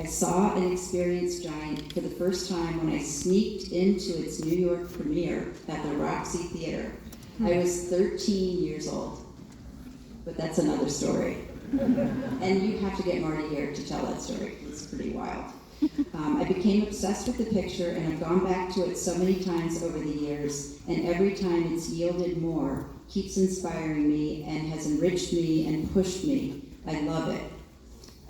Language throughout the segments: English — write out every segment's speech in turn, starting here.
I saw and experienced Giant for the first time when I sneaked into its New York premiere at the Roxy Theater. I was 13 years old, but that's another story. And you have to get Marty here to tell that story. It's pretty wild. I became obsessed with the picture, and I've gone back to it so many times over the years, and every time it's yielded more, keeps inspiring me, and has enriched me and pushed me. I love it.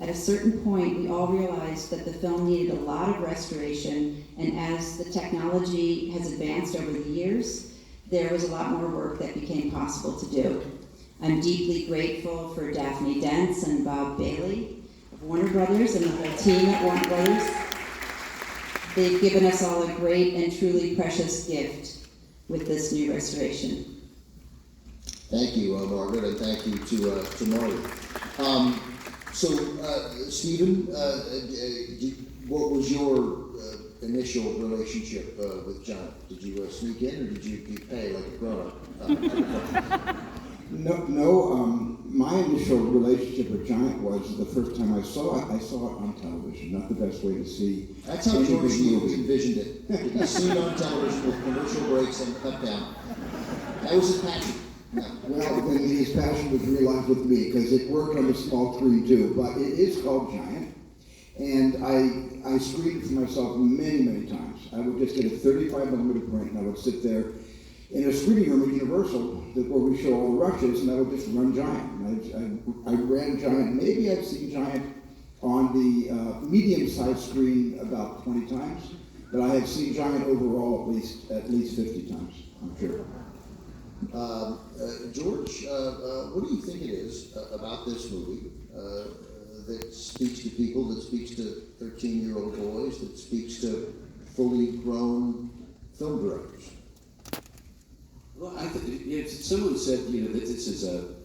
At a certain point, we all realized that the film needed a lot of restoration, and as the technology has advanced over the years, there was a lot more work that became possible to do. I'm deeply grateful for Daphne Dents and Bob Bailey of Warner Brothers and the whole team at Warner Brothers. They've given us all a great and truly precious gift with this new restoration. Thank you, Margaret, and thank you to Marty. Stephen, what was your initial relationship with Giant? Did you sneak in, or did you pay like a grown-up? My initial relationship with Giant was the first time I saw it on television, not the best way to see. That's how George Stevens envisioned it. To be seen on television with commercial breaks and cut down. That was his passion. No. Well, then his passion was realized with me, because it worked on the small screen too, but it is called Giant, and I screened it for myself many, many times. I would just get a 35mm print, and I would sit there in a screening room at Universal where we show all the rushes, and I would just run Giant. I ran Giant. Maybe I've seen Giant on the medium-sized screen about 20 times, but I have seen Giant overall at least 50 times, I'm sure. George, what do you think it is about this movie that speaks to people, that speaks to 13-year-old boys, that speaks to fully grown film directors? Well, I think someone said, that this is an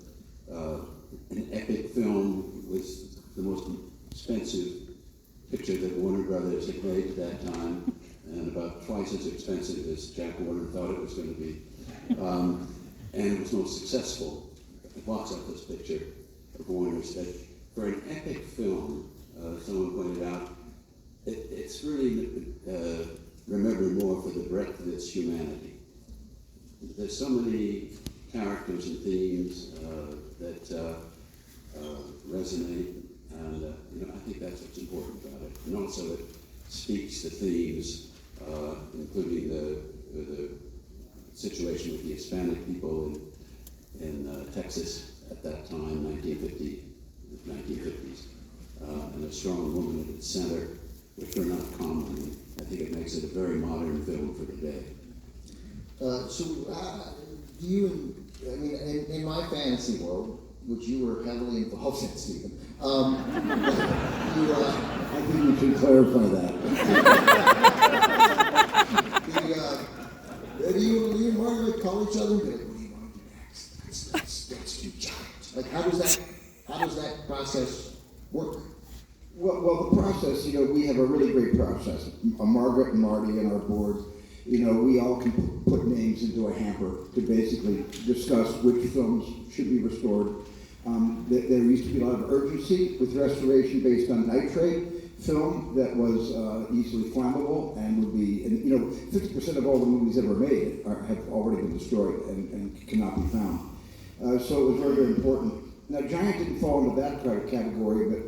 epic film with the most expensive picture that Warner Brothers had made at that time, and about twice as expensive as Jack Warner thought it was going to be. And it was most successful box office picture of Warner's. That for an epic film, someone pointed out, it's really remembered more for the breadth of its humanity. There's so many characters and themes that resonate, and I think that's what's important about it. And also it speaks to themes, including the situation with the Hispanic people in Texas at that time, 1950s, and a strong woman at its center, which are not common. I think it makes it a very modern film for today. In my fantasy world, which you were heavily involved in, Stephen, I think you should clarify that. Do you and Margaret call each other and be like, what do you want to do next? Let's do Giant. Like, how does that process work? Well, the process, we have a really great process. Margaret and Marty and our board, we all can put names into a hamper to basically discuss which films should be restored. There used to be a lot of urgency with restoration based on nitrate film that was easily flammable and would be, 50% of all the movies ever made have already been destroyed and cannot be found. So it was very, very important. Now, Giant didn't fall into that kind of category, but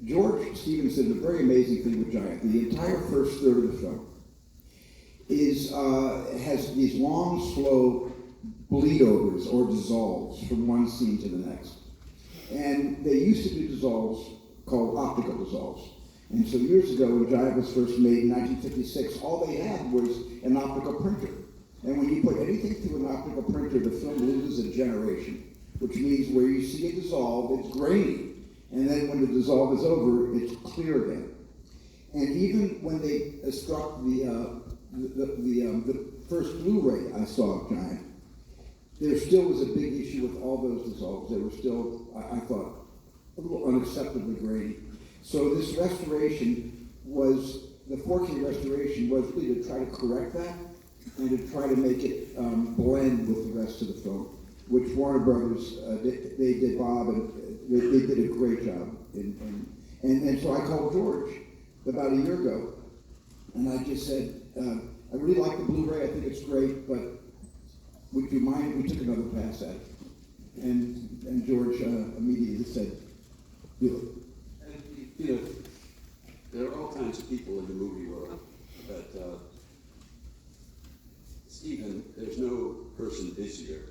George Stevens did a very amazing thing with Giant. The entire first third of the film has these long, slow bleed-overs or dissolves from one scene to the next. And they used to do dissolves called optical dissolves. And so years ago, when Giant was first made in 1956, all they had was an optical printer. And when you put anything through an optical printer, the film loses a generation, which means where you see it dissolve, it's grainy. And then when the dissolve is over, it's clear again. And even when they struck the first Blu-ray I saw of Giant, there still was a big issue with all those dissolves. They were still, I thought, a little unacceptably grainy. So this restoration was, the 4K restoration was really to try to correct that and to try to make it blend with the rest of the film, which Warner Brothers, they did, Bob, and they did a great job. And so I called George about a year ago, and I just said, I really like the Blu-ray, I think it's great, but would you mind if we took another pass at it? And George immediately said, do And, you know, there are all kinds of people in the movie world, but Stephen, there's no person busier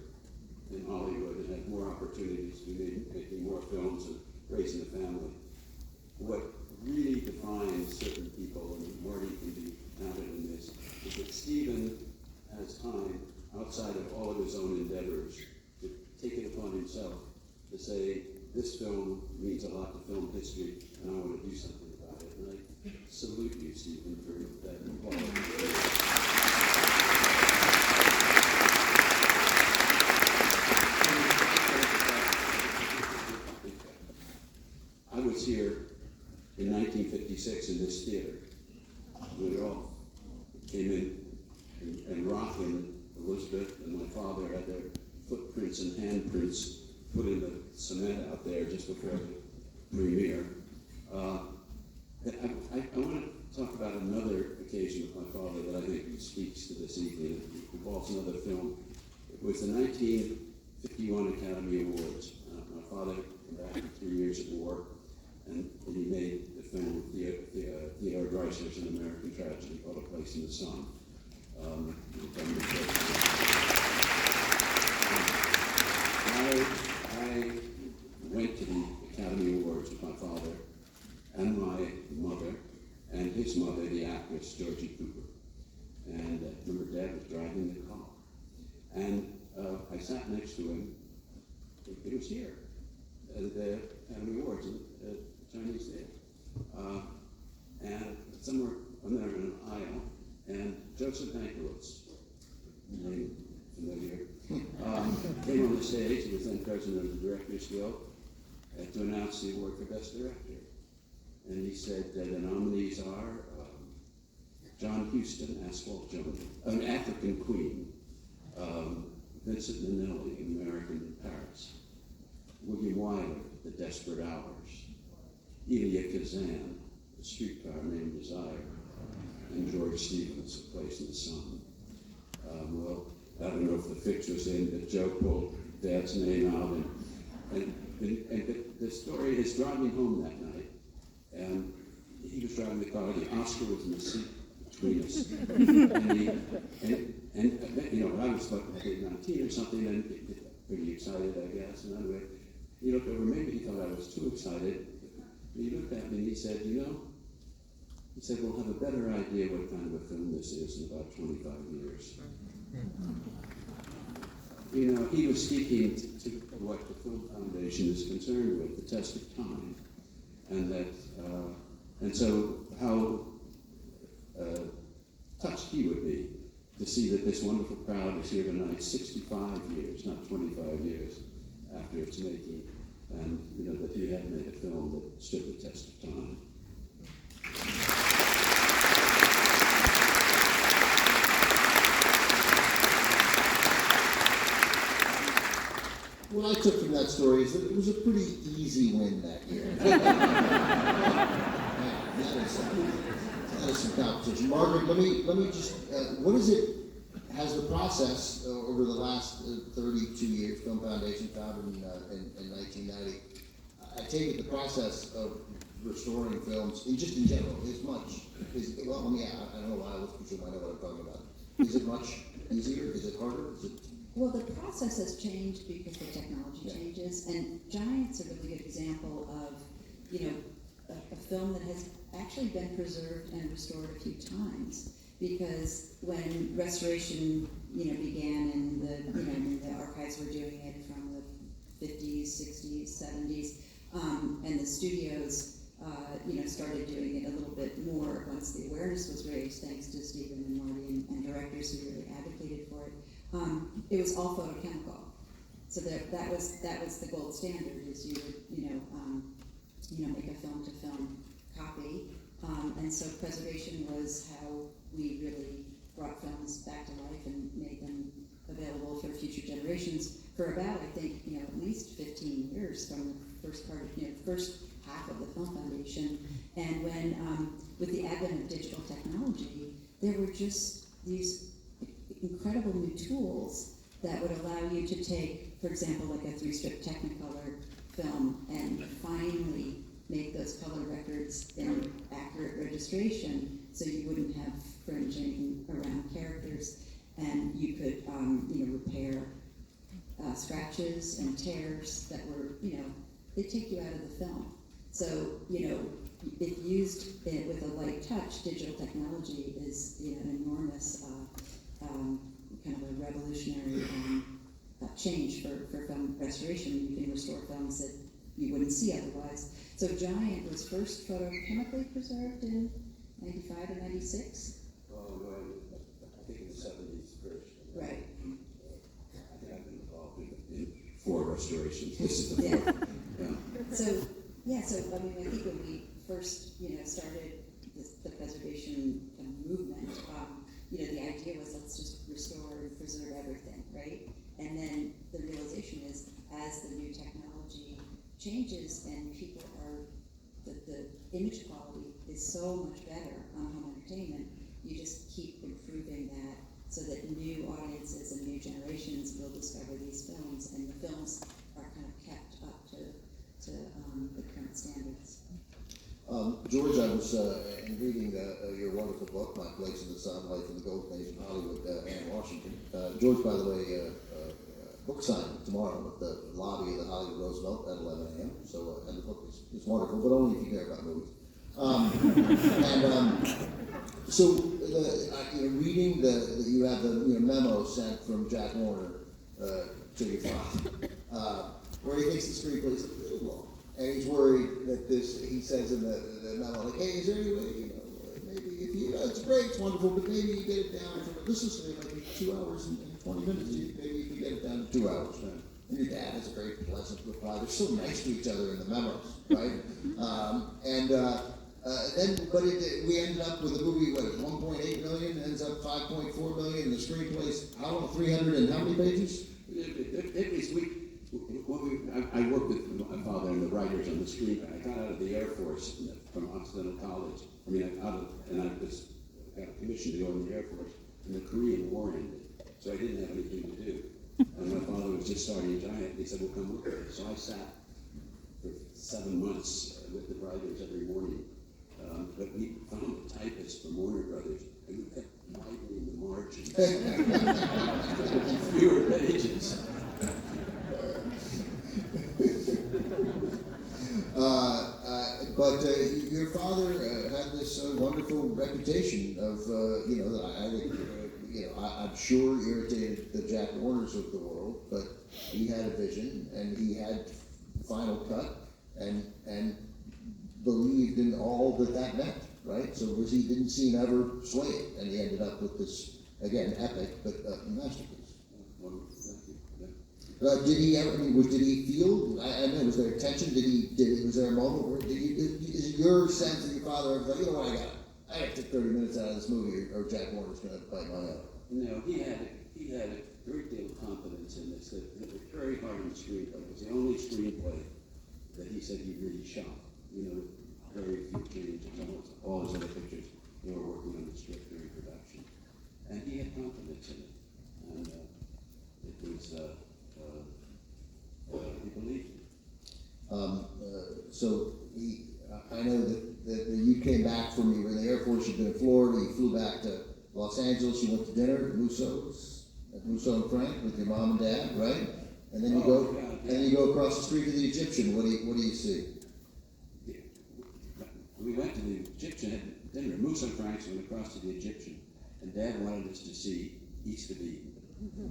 in Hollywood and has more opportunities to be making more films and raising a family. What really defines certain people, and Marty can be counted in this, is that Stephen has time outside of all of his own endeavors to take it upon himself to say, this film means a lot to film history, and I want to do something about it. And I salute you, Stephen, for that quality. I was here in 1956 in this theater. We all came in, and Rock and Elizabeth and my father had their footprints and handprints put in the cement out there just before the premiere. I want to talk about another occasion with my father that I think speaks to this evening. It involves another film. It was the 1951 Academy Awards. My father came back from 3 years of war, and he made the film Theodore Dreiser's An American Tragedy called A Place in the Sun. I went to the Academy Awards with my father and my mother and his mother, the actress Georgie Cooper. And I remember Dad was driving the car. And I sat next to him. It was here at the Academy Awards at Chinese Theater. And somewhere on there in an aisle, and Joseph Mankiewicz, name familiar, came on the stage. He was then president of the Directors Guild to announce the award for Best Director. And he said that the nominees are John Huston, Asphalt Jones, an African Queen, Vincent Minnelli, American in Paris, William Wyler, The Desperate Hours, Elia Kazan, A Streetcar Named Desire, and George Stevens, A Place in the Sun. Well, I don't know if the fix was in, but Joe pulled Dad's name out, and the story is driving home that night, and he was driving the car, the Oscar was in the seat between us, and you know, I was like 19 or something, and pretty excited, I guess, and anyway, he looked over, maybe he thought I was too excited, and he looked at me and he said, you know, he said, we'll have a better idea what kind of a film this is in about 25 years. You know, he was speaking to what the Film Foundation is concerned with, the test of time, and that, and so how touched he would be to see that this wonderful crowd is here tonight, 65 years, not 25 years after its making, and you know that he had made a film that stood the test of time. What I took from that story is that it was a pretty easy win that year. That is some competition. Margaret, let me just, what is it, has the process over the last 32 years, Film Foundation founded in 1990, I take it the process of restoring films, just in general, is much, well, I mean, I don't know why I was presuming I know what I'm talking about. Is it much easier? Is it harder? Is it... Well, the process has changed because the technology changes, and Giant's a really good example of, you know, a film that has actually been preserved and restored a few times. Because when restoration, you know, began and the archives were doing it from the 50s, 60s, 70s, and the studios, you know, started doing it a little bit more once the awareness was raised, thanks to Stephen and Marty and directors who really advocated for it. It was all photochemical, so that was the gold standard. Is you would make a film to film copy, and so preservation was how we really brought films back to life and made them available for future generations for about, I think, you know, at least 15 years from the first part of, you know, first half of the Film Foundation. And when, with the advent of digital technology, there were just these incredible new tools that would allow you to take, for example, like a 3-strip Technicolor film and finally make those color records in accurate registration so you wouldn't have fringing around characters, and you could repair scratches and tears that were, they take you out of the film. So, if used with a light touch, digital technology is an enormous kind of a revolutionary change for film restoration. You can restore films that you wouldn't see otherwise. So Giant was first photochemically preserved in 95 or 96. Oh, no, I think in the 70s first. Right. I think I've been involved in 4 restorations. This is the 4th. Yeah. So I think when we first, started the preservation kind of movement, the idea was let's just restore and preserve everything, right? And then the realization is as the new technology changes and people the image quality is so much better on home entertainment, you just keep improving that so that new audiences and new generations will discover these films, and the films are kind of kept up to the current standards. George, I was reading your wonderful book, My Place in the Sun, Life in the Golden Age of Hollywood, Anne Washington. George, by the way, book signing tomorrow at the lobby of the Hollywood Roosevelt at 11 a.m. So, and the book is wonderful, but only if you care about movies. Reading you have the memo sent from Jack Warner to your father, where he thinks the screenplay is a little long. And he's worried that he says in the memo, like, hey, is there any way, maybe if you, it's great, it's wonderful, but maybe you get it down from, this is like 2 hours and 20 minutes, maybe you can get it down to 2 hours. Right? And your dad has a very pleasant reply. They're so nice to each other in the memos, right? We ended up with a movie, 1.8 million, ends up 5.4 million, and the screenplay's, 300 and how many pages? I worked with my father and the writers on the screenplay. I got out of the Air Force from Occidental College. I got a commission to go in the Air Force, and the Korean War ended, so I didn't have anything to do. And my father was just starting Giant. He said, "Well, come work with us." So I sat for 7 months with the writers every morning. But we found a typist from Warner Brothers, and we kept widening the margins. Fewer pages. But your father had this wonderful reputation of, I'm sure irritated the Jack Warners of the world, but he had a vision and he had final cut and believed in all that meant, right? So he didn't seem ever sway it, and he ended up with this, again, epic, but masterpiece. Did he ever? Did he feel? I mean, was there tension? Was there a moment where is your sense of your father was like, you know what, I got to take 30 minutes out of this movie, or Jack Warner's going to bite my head? No, he had a great deal of confidence in this. That it was very hard on the screenplay. It was the only screenplay that he said he really shot. Very few changes. All his other pictures, they were working on the script during production, and he had confidence in it, and it was. He believed it. I know that you came back from, you were in the Air Force, you've been in Florida, you flew back to Los Angeles, you went to dinner at Musso's, at Musso and Frank with your mom and dad, right? And then you go across the street to the Egyptian. What do you see? Yeah. We went to the Egyptian, had dinner. Musso and Frank went across to the Egyptian, and Dad wanted us to see East of Eden.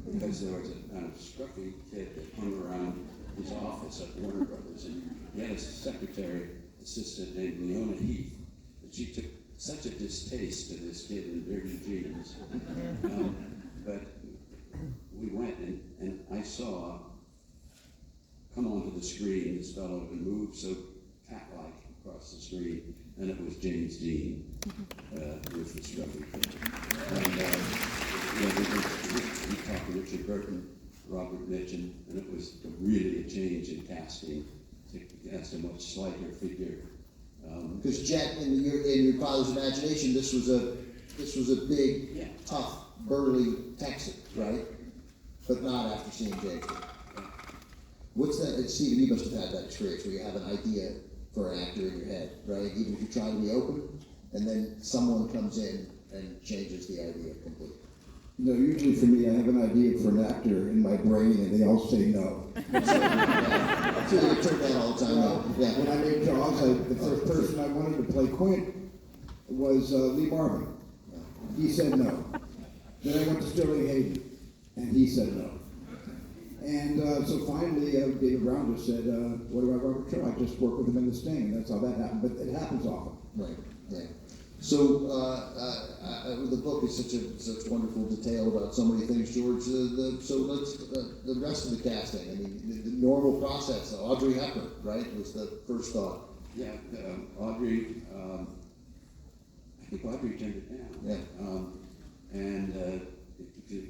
Because there was a kind of scruffy kid that hung around his office at Warner Brothers, and he had a secretary assistant named Leona Heath, and she took such a distaste to this kid in dirty jeans. But we went, and I saw come onto the screen this fellow who moved so cat-like across the screen, and it was James Dean with the scruffy kid. We talked to Richard Burton, Robert Mitchum, and it was really a change in casting to cast a much slighter figure Because Jet, in your father's imagination, this was a big, Yeah. tough, burly Texan, right? But not after seeing James. What's that, and Stephen, you must have had that experience where you have an idea for an actor in your head, right? Even if you're trying to be open, and then someone comes in and changes the idea completely. No, usually for me, I have an idea for an actor in my brain, and they all say no. So you turn down all the time, though. Yeah. When I made Jaws, the first person I wanted to play Quint was Lee Marvin. He said no. Then I went to Sterling Hayden, and he said no. And so finally, David Brown just said, what about Robert Shaw? I just worked with him in The Sting, and that's how that happened. But it happens often. Right. Yeah. So the book is such wonderful detail about so many things, George. So let's the rest of the casting. I mean, the normal process. Audrey Hepburn, right, was the first thought. Yeah, Audrey, I think Audrey turned it down. Yeah.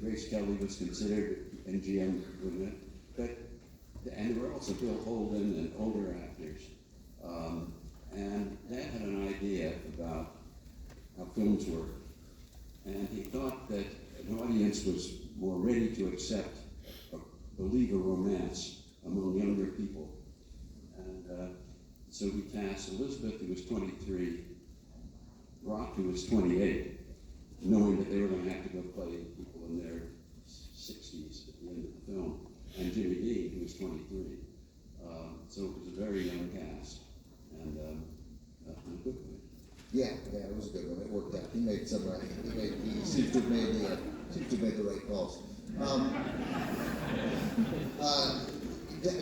Grace Kelly was considered MGM winner, and there were also Bill Holden and older actors. And Dad had an idea about how films work, and he thought that an audience was more ready to accept or believe a romance among younger people. And so we cast Elizabeth, who was 23, Rock, who was 28, knowing that they were going to have to go play people in their 60s at the end of the film, and Jimmy Dean, who was 23. So it was a very young cast, and a good one. Yeah, it was a good one. It worked out. He made some. He seems to have made the right calls. I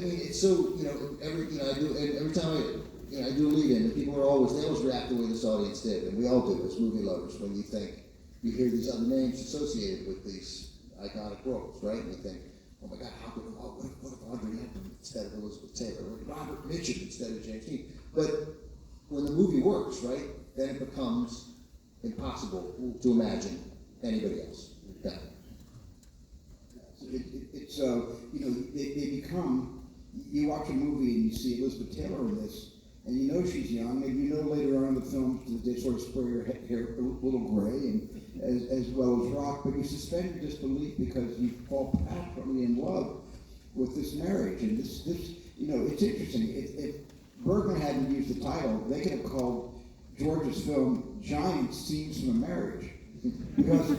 mean, it's so every time I do a lead in, and people they always react the way this audience did, and we all do as movie lovers when you hear these other names associated with these iconic roles, right? And you think, oh my God, what if Audrey Hepburn instead of Elizabeth Taylor, or Robert Mitchum instead of James Dean? But when the movie works, right, then it becomes impossible to imagine anybody else. Yeah. It's they become. You watch a movie and you see Elizabeth Taylor in this, and you know she's young, and you know later on in the film that they sort of spray her hair a little gray, and as well as Rock, but you suspend your disbelief because you fall passionately in love with this marriage, and this it's interesting. If Bergman hadn't used the title, they could have called George's film Giant Scenes from a Marriage, because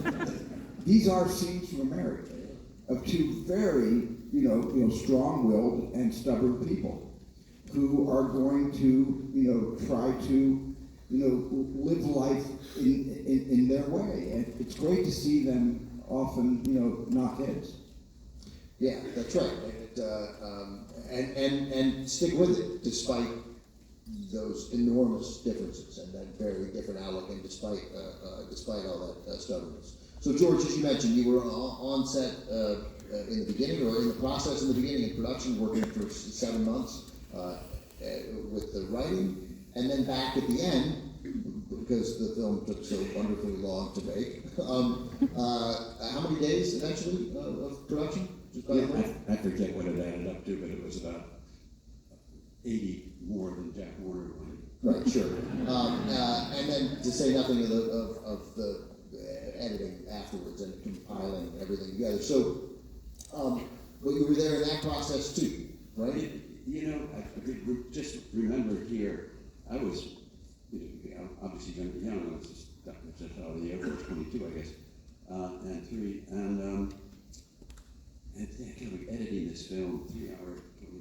these are scenes from a marriage of two very strong-willed and stubborn people who are going to try to live life in their way, and it's great to see them often knock heads. Yeah, that's right. And stick with it despite those enormous differences and that very different outlook, and despite all that stubbornness. So, George, as you mentioned, you were on set in the beginning, or in the process in the beginning in production, working for 7 months with the writing, and then back at the end because the film took so wonderfully long to make. How many days eventually of production? I forget what it added up to, but it was about 80 more than Jack Warner wanted. Right, sure. And then to say nothing of the editing afterwards and compiling everything together. So, but you were there in that process too, right? I just remember here, I was obviously going to be young. I was just out of the Air Force, 22, I guess, and 3, and editing this film, 3 hour film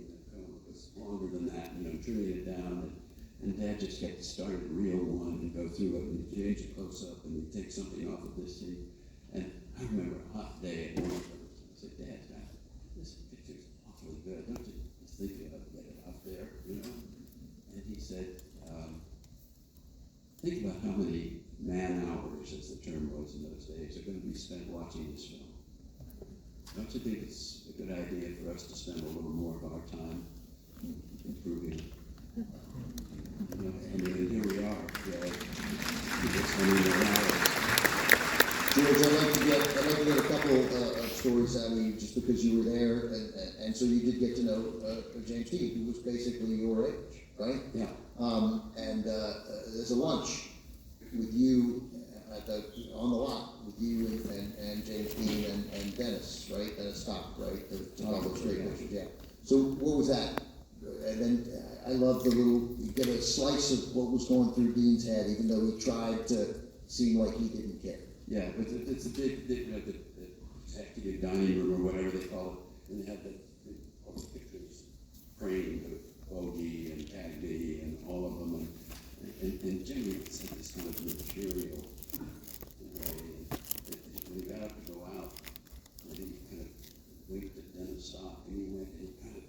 was longer than that, trimming it down, and Dad just kept starting to reel one and go through it, and he'd change it close up, and he'd take something off of this scene. And I remember a hot day at work, I said, Dad, this picture's awfully good, don't you just think you ought to get it out there, And he said, think about how many man hours, as the term was in those days, are going to be spent watching this film. Don't you think it's a good idea for us to spend a little more of our time improving it? And here we are. George, I'd like to get a couple of stories out of you, just because you were there, and so you did get to know James Dean, who was basically your age. right? Yeah. And there's a lunch with you on the lot with you and James Dean and Dennis, right? Dennis Stock, right? To all those great pictures, yeah. So what was that? And then I love the little, you get a slice of what was going through Dean's head, even though he tried to seem like he didn't care. Yeah, but it's a big, the executive dining room or whatever they call it, and they have all the pictures framed of Ogie and Cagney and all of them, and Jimmy had this kind of material way, and when he got up to go out, and he kind of winked at Dennis Stock, and he went and he kind of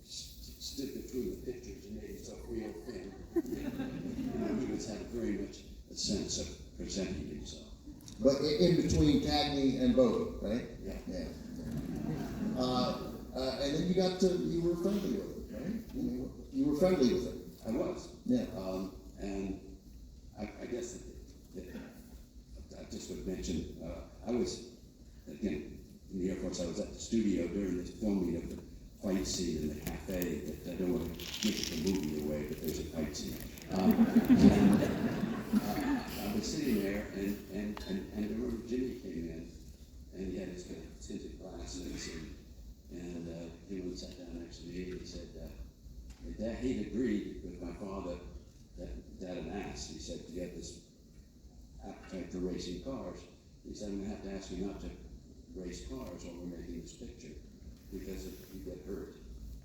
stood between the pictures and made himself real thin. He was had very much a sense of presenting himself. But in between Cagney and Bowie, right? Yeah. Yeah. And then you were friendly with him, right? You were friendly with him. I was. Yeah. And I guess that I just would mention, I was, again, in the Air Force, I was at the studio during the filming of the fight scene in the cafe. That I don't want to give the movie away, but there's a fight scene. I was sitting there, and I remember Jimmy came in, and he had his kind of tinted glasses, and he went and sat down next to me, and he said, Dad, he'd agreed with my father that Dad had asked. He said, "Do you have this appetite for racing cars?" He said, "I'm going to have to ask you not to race cars while we're making this picture, because if you get hurt,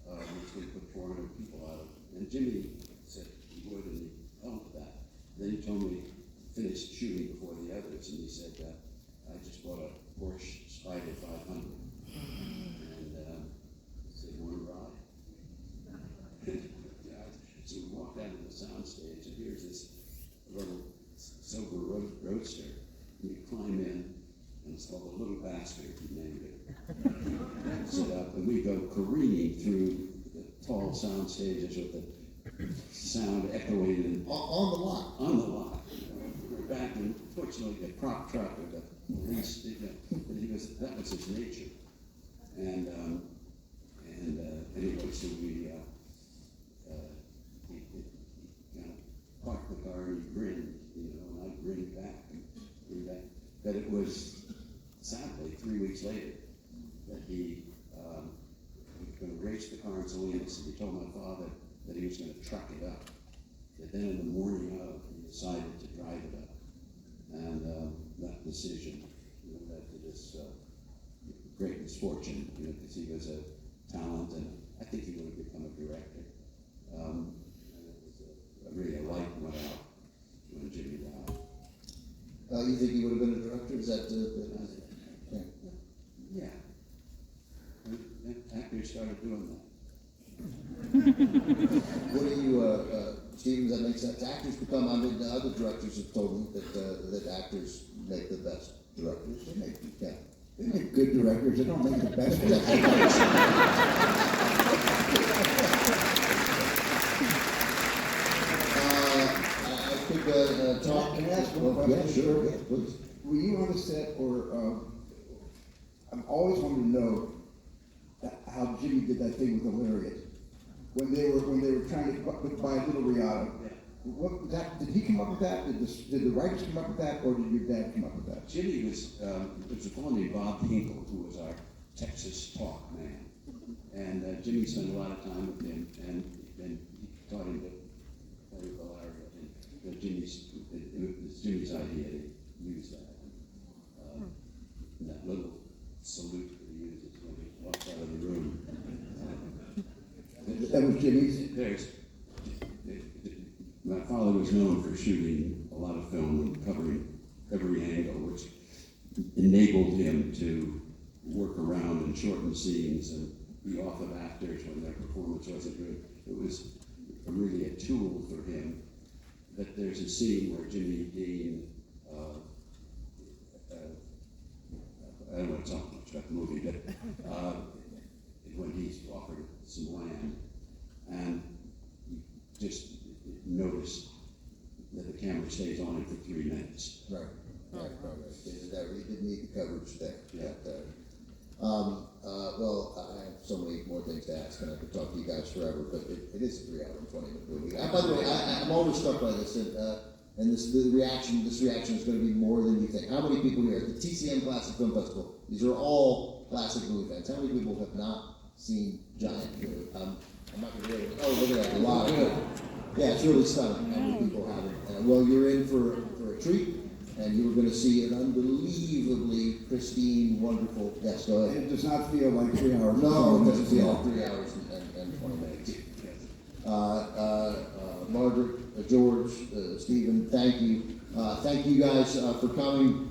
it's going to put 400 people out." And Jimmy said he would, and he held to that. Then he told me he finished shooting before the others, and he said, "I just bought a Porsche Spider 500. And I said, "You want to ride?" So we walked out of the soundstage, and here's this little silver roadster. And you climb in, and it's called the Little Bastard, he named it. Sit up, and we go careening through the tall sound stages with the sound echoing and On the lot. on the lot. We're back, and fortunately, the prop truck with the police, that was his nature. And anyway, so we he kind of parked the car and he grinned, and I grinned back and grinned back. But it was sadly 3 weeks later that he was going to race the car in Salinas, and he told my father that he was going to truck it up. But then in the morning of, he decided to drive it up, and that decision led to this great misfortune, because he was a talent, and I think he would have become a director. And it was really a light went out when Jimmy died. You think he would have been a director? Is that yeah. Yeah. And actors started doing that. What do you, Stephen, does that make sense? Actors become, I mean, other directors have told me that actors make the best directors. They make good directors, they don't make the best directors. I could talk. Can I ask one question? Yeah, sure, yeah, please. Were you on the set, or I've always wanted to know how Jimmy did that thing with the lariat when they were trying to buy Little Riata. What was that? Did he come up with that? Did the writers come up with that, or did your dad come up with that? Jimmy was, there was a fellow named Bob Hinkle, who was our Texas talk man. And Jimmy spent a lot of time with him, and he taught him to play with the lariat. And it was Jimmy's idea to use that. And that little salute that he uses when he walks out of the room. That was Jimmy's? My father was known for shooting a lot of film and covering every angle, which enabled him to work around and shorten scenes and be off of actors when their performance wasn't good. It was really a tool for him. But there's a scene where Jimmy Dean, I don't want to talk much about the movie, but when he's offered some land, and you just notice that the camera stays on him for 3 minutes. Right. That really didn't need the coverage there. Yeah. Well, I have so many more things to ask, and I could talk to you guys forever, but it is a 3 hour and 20-minute movie. By the way, I'm always struck by this, and this reaction is going to be more than you think. How many people here at the TCM Classic Film Festival? These are all classic movie fans. How many people have not seen Giant? I'm not going to be able to. Oh, look at that! A lot of people. Yeah, it's really stunning how many people haven't. Well, you're in for a treat. And you were going to see an unbelievably pristine, wonderful. Yes, go And ahead. it does not feel like 3 hours. No, it doesn't feel like 3 hours and 20 minutes. Margaret, George, Stephen, thank you. Thank you guys for coming.